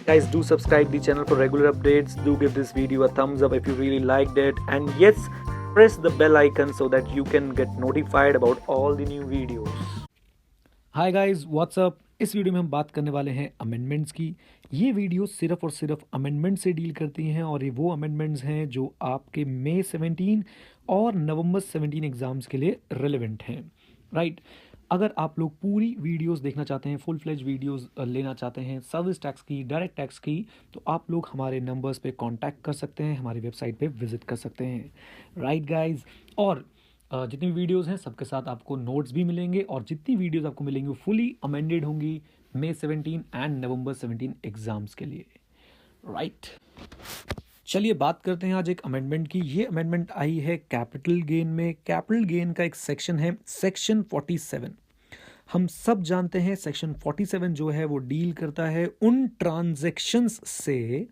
Guys, do subscribe the channel for regular updates. Do give this video a thumbs up if you really liked it, and yes, press the bell icon so that you can get notified about all the new videos. Hi guys, what's up. इस video में हम बात करने वाले हैं amendments की। ये video सिर्फ और सिर्फ अमेंडमेंट से डील करती हैं और ये वो अमेंडमेंट्स हैं जो आपके मई 17 और नवंबर 17 एग्ज़ाम्स के लिए रिलेवेंट हैं, राइट। अगर आप लोग पूरी वीडियोस देखना चाहते हैं, फुल फ्लेज वीडियोस लेना चाहते हैं सर्विस टैक्स की, डायरेक्ट टैक्स की, तो आप लोग हमारे नंबर्स पे कांटेक्ट कर सकते हैं, हमारी वेबसाइट पे विजिट कर सकते हैं, राइट गाइस। और जितनी वीडियोस हैं सबके साथ आपको नोट्स भी मिलेंगे और जितनी वीडियोस आपको मिलेंगी वो फुली अमेंडेड होंगी मई 17 एंड नवंबर 17 एग्जाम्स के लिए, राइट। चलिए बात करते हैं आज एक अमेंडमेंट की। ये अमेंडमेंट आई है कैपिटल गेन में। कैपिटल गेन का एक सेक्शन है सेक्शन 47। हम सब जानते हैं सेक्शन 47 जो है वो डील करता है उन ट्रांजैक्शंस से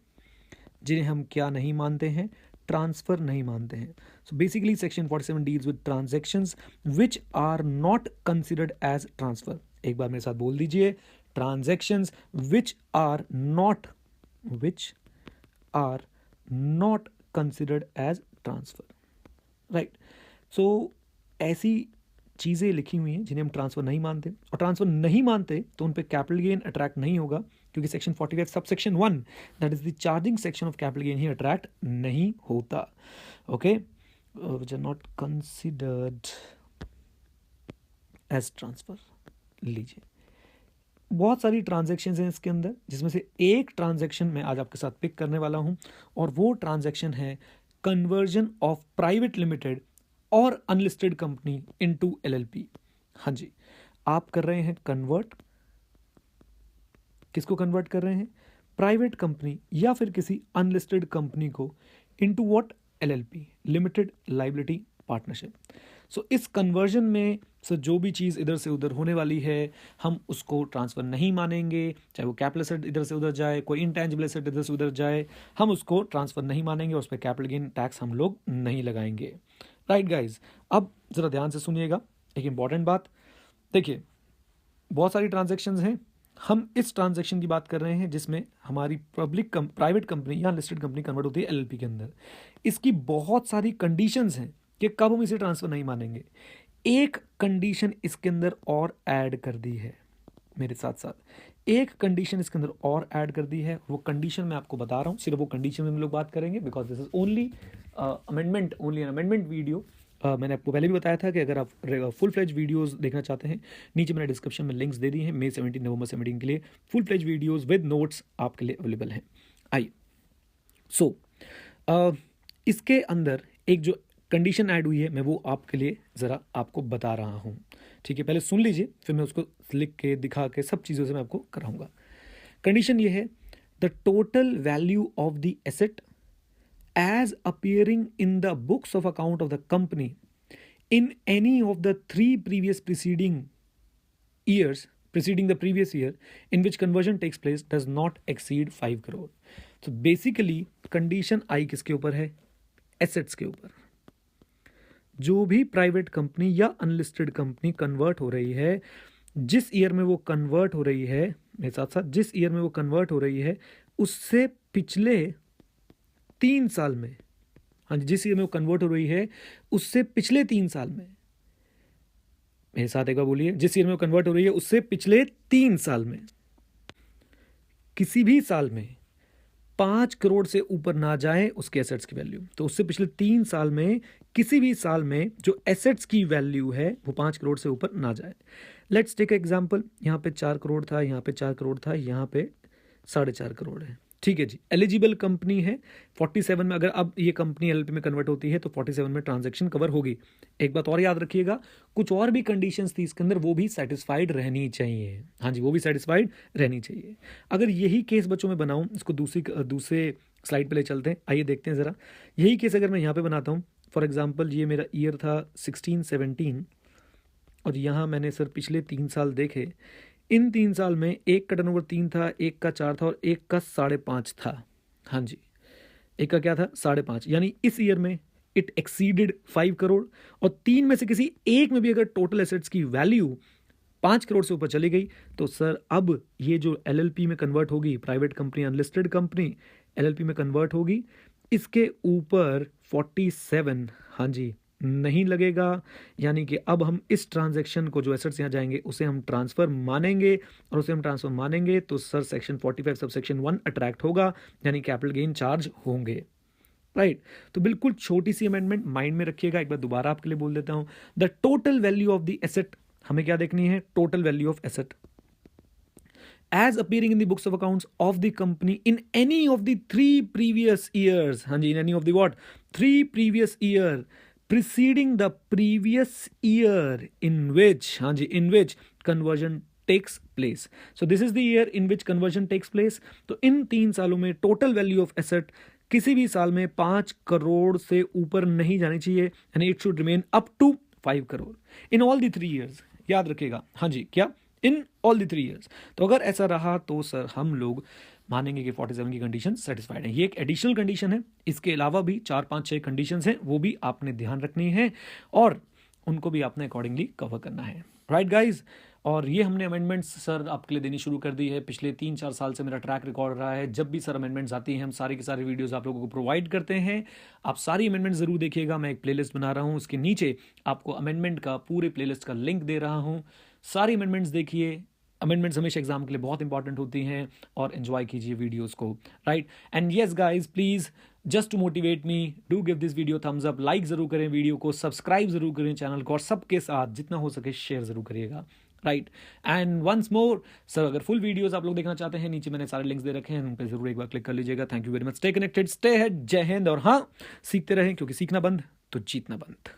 जिन्हें हम क्या नहीं मानते हैं, ट्रांसफर नहीं मानते हैं। So basically section 47 deals with transactions which are not considered as transfer. एक बार मेरे साथ बोल दीजिए, transactions which are not considered as transfer, right. So ऐसी चीज़ें लिखी हुई हैं जिन्हें हम ट्रांसफर नहीं मानते, और ट्रांसफर नहीं मानते तो उन पे कैपिटल गेन अट्रैक्ट नहीं होगा, क्योंकि सेक्शन 45 सब section 1 that is the charging section of capital gain ही अट्रैक्ट नहीं होता, okay, which are not considered as transfer. लीजिए, बहुत सारी ट्रांजैक्शंस हैं इसके अंदर, जिसमें से एक ट्रांजैक्शन मैं आज आपके साथ पिक करने वाला हूं, और वो ट्रांजैक्शन है कन्वर्जन ऑफ प्राइवेट लिमिटेड और अनलिस्टेड कंपनी इनटू एलएलपी। हाँ जी, आप कर रहे हैं कन्वर्ट। किसको कन्वर्ट कर रहे हैं? प्राइवेट कंपनी या फिर किसी अनलिस्टेड कंपनी को into what? LLP, limited liability partnership. So इस कन्वर्जन में जो भी चीज़ इधर से उधर होने वाली है हम उसको ट्रांसफ़र नहीं मानेंगे। चाहे वो कैपिटल एसेट इधर से उधर जाए, कोई इंटेंजिबल एसेट इधर से उधर जाए, हम उसको ट्रांसफ़र नहीं मानेंगे और उस पर कैपिटल गेन टैक्स हम लोग नहीं लगाएंगे, राइट गाइज। अब ज़रा ध्यान से सुनिएगा एक इंपॉर्टेंट बात। देखिए, बहुत सारी ट्रांजैक्शंस हैं, हम इस ट्रांजैक्शन की बात कर रहे हैं जिसमें हमारी प्राइवेट कंपनी या लिस्टेड कंपनी कन्वर्ट होती है एलएलपी के अंदर। इसकी बहुत सारी कंडीशंस हैं कि कब हम इसे ट्रांसफ़र नहीं मानेंगे। एक कंडीशन इसके अंदर और ऐड कर दी है, मेरे साथ साथ एक कंडीशन इसके अंदर और ऐड कर दी है। वो कंडीशन मैं आपको बता रहा हूँ, सिर्फ वो कंडीशन में हम लोग बात करेंगे, because this is only amendment video. मैंने आपको पहले भी बताया था कि अगर आप फुल फ्लेज वीडियोस देखना चाहते हैं, नीचे मैंने डिस्क्रिप्शन में लिंक्स दे दी हैं। मई 17 नवंबर 17 के लिए full fledge videos with notes आपके लिए अवेलेबल हैं। आइए, सो इसके अंदर एक जो कंडीशन ऐड हुई है मैं वो आपके लिए ज़रा आपको बता रहा हूँ, ठीक है। पहले सुन लीजिए, फिर मैं उसको लिख के दिखा के सब चीज़ों से मैं आपको कराऊंगा। कंडीशन ये है, the total value of the asset as appearing in the books of account of the company in any of the 3 previous preceding the previous year in which conversion takes place does not exceed 5 crore. So basically condition आई किसके ऊपर है? Assets के ऊपर। जो भी private company या unlisted company convert हो रही है, जिस ईयर में वो कन्वर्ट हो रही है, मेरे साथ साथ जिस ईयर में वो कन्वर्ट हो रही है उससे पिछले 3 साल में, हाँ जी, जिस ईयर में वो कन्वर्ट हो रही है उससे पिछले 3 साल में, मेरे साथ एक बार बोलिए, जिस ईयर में वो कन्वर्ट हो रही है उससे पिछले 3 साल में किसी भी साल में 5 करोड़ से ऊपर ना जाए उसके एसेट्स की वैल्यू। तो उससे पिछले 3 साल में किसी भी साल में जो एसेट्स की वैल्यू है वो 5 करोड़ से ऊपर ना जाए। लेट्स टेक एग्जांपल, यहाँ पे 4 करोड़ था, यहाँ पे 4 करोड़ था, यहाँ पे 4.5 करोड़ है, ठीक है जी। एलिजिबल कंपनी है 47 में। अगर अब ये कंपनी एलएलपी में कन्वर्ट होती है तो 47 में ट्रांजैक्शन कवर होगी। एक बात और याद रखिएगा, कुछ और भी कंडीशंस थी इसके अंदर, वो भी सेटिस्फाइड रहनी चाहिए। हाँ जी, वो भी सेटिस्फाइड रहनी चाहिए। अगर यही केस बच्चों में बनाऊं, इसको दूसरे स्लाइड पे ले चलते हैं, आइए देखते हैं ज़रा। यही केस अगर मैं यहाँ पे बनाता हूँ, फॉर एग्जाम्पल ये मेरा ईयर था 16-17 और यहाँ मैंने सर पिछले 3 साल देखे। इन 3 साल में एक का टर्नओवर 3 था, एक का 4 था और एक का 5.5 था। हाँ जी, एक का क्या था? 5.5। यानी इस ईयर में इट एक्सीडेड 5 करोड़। और 3 में से किसी एक में भी अगर टोटल एसेट्स की वैल्यू 5 करोड़ से ऊपर चली गई तो सर अब ये जो एलएलपी में कन्वर्ट होगी, private company unlisted company LLP में कन्वर्ट होगी, इसके ऊपर 47 हाँ जी नहीं लगेगा। यानी कि अब हम इस ट्रांजैक्शन को जो एसेट्स यहाँ जाएंगे उसे हम ट्रांसफर मानेंगे, और उसे हम ट्रांसफर मानेंगे तो सर सेक्शन 45 सब सेक्शन 1 अट्रैक्ट होगा, यानी कैपिटल गेन चार्ज होंगे। राइट तो बिल्कुल छोटी सी अमेंडमेंट माइंड में रखिएगा। एक बार दोबारा आपके लिए बोल देता हूं, the total value of the asset, हमें क्या देखनी है, total value of asset as appearing in the books of accounts of the company in any of the 3 previous years, हाँ जी, in any of the what 3 previous year preceding the previous year in which, हाँ जी, in which conversion takes place. So this is the year in which conversion takes place. तो इन 3 सालों में total value of asset किसी भी साल में 5 करोड़ से ऊपर नहीं जानी चाहिए, यानी it should remain up to 5 crore in all the 3 years। याद रखिएगा, हाँ जी, क्या, इन ऑल दी 3 years। तो अगर ऐसा रहा तो सर हम लोग मानेंगे कि 47 की कंडीशन सेटिस्फाइड है। ये एक एडिशनल कंडीशन है, इसके अलावा भी 4 5 6 कंडीशंस हैं, वो भी आपने ध्यान रखनी है और उनको भी आपने अकॉर्डिंगली कवर करना है। राइट गाइज, और ये हमने अमेंडमेंट्स सर आपके लिए देनी शुरू कर दी है। पिछले 3-4 साल से मेरा ट्रैक रिकॉर्ड रहा है, जब भी सर अमेंडमेंट्स आती हैं हम सारी की सारी वीडियोस आप लोगों को प्रोवाइड करते हैं। आप सारी अमेंडमेंट्स ज़रूर देखिएगा, मैं एक प्लेलिस्ट बना रहा हूँ, उसके नीचे आपको अमेंडमेंट का पूरे प्लेलिस्ट का लिंक दे रहा हूँ। सारी अमेंडमेंट्स देखिए, अमेंडमेंट्स हमेशा एग्जाम के लिए बहुत इंपॉर्टेंट होती हैं, और एंजॉय कीजिए वीडियोस को। Right and yes guys, please just to motivate me do give this video thumbs up, like ज़रूर करें वीडियो को, सब्सक्राइब ज़रूर करें चैनल को, और सबके साथ जितना हो सके शेयर ज़रूर करिएगा। Right and once more sir, अगर फुल वीडियोस आप लोग देखना चाहते हैं, नीचे मैंने सारे लिंक्स दे रखे हैं, उन पर जरूर एक बार क्लिक कर लीजिएगा। Thank you very much, stay connected, stay head, जय हिंद, और हाँ, सीखते रहें, क्योंकि सीखना बंद तो जीतना बंद।